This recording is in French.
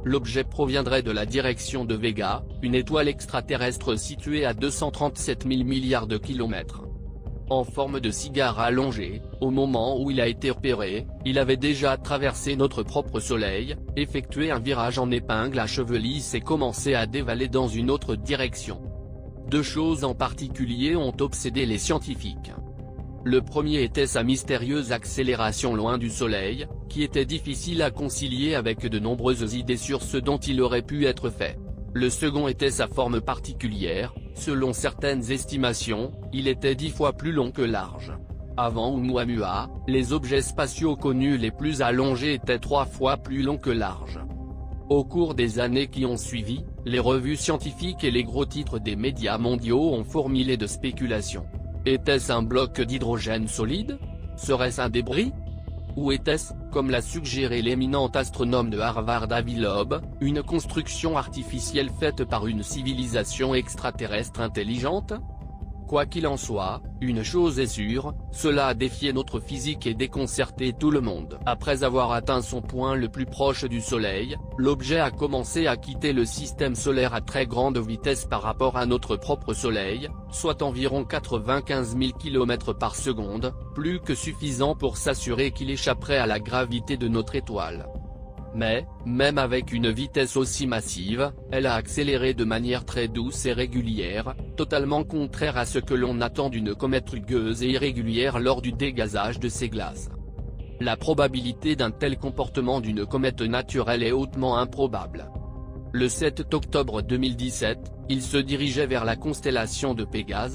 L'objet proviendrait de la direction de Vega, une étoile extraterrestre située à 237 000 milliards de kilomètres. En forme de cigare allongé, au moment où il a été repéré, il avait déjà traversé notre propre Soleil, effectué un virage en épingle à cheveux lisses et commencé à dévaler dans une autre direction. Deux choses en particulier ont obsédé les scientifiques. Le premier était sa mystérieuse accélération loin du Soleil, qui était difficile à concilier avec de nombreuses idées sur ce dont il aurait pu être fait. Le second était sa forme particulière, selon certaines estimations, il était 10 fois plus long que large. Avant Oumuamua, les objets spatiaux connus les plus allongés étaient 3 fois plus longs que larges. Au cours des années qui ont suivi, les revues scientifiques et les gros titres des médias mondiaux ont fourmillé de spéculations. Était-ce un bloc d'hydrogène solide? Serait-ce un débris? Ou était-ce, comme l'a suggéré l'éminent astronome de Harvard Avi Loeb, une construction artificielle faite par une civilisation extraterrestre intelligente? Quoi qu'il en soit, une chose est sûre, cela a défié notre physique et déconcerté tout le monde. Après avoir atteint son point le plus proche du Soleil, l'objet a commencé à quitter le système solaire à très grande vitesse par rapport à notre propre Soleil, soit environ 95 000 km par seconde, plus que suffisant pour s'assurer qu'il échapperait à la gravité de notre étoile. Mais, même avec une vitesse aussi massive, elle a accéléré de manière très douce et régulière, totalement contraire à ce que l'on attend d'une comète rugueuse et irrégulière lors du dégazage de ses glaces. La probabilité d'un tel comportement d'une comète naturelle est hautement improbable. Le 7 octobre 2017, il se dirigeait vers la constellation de Pégase,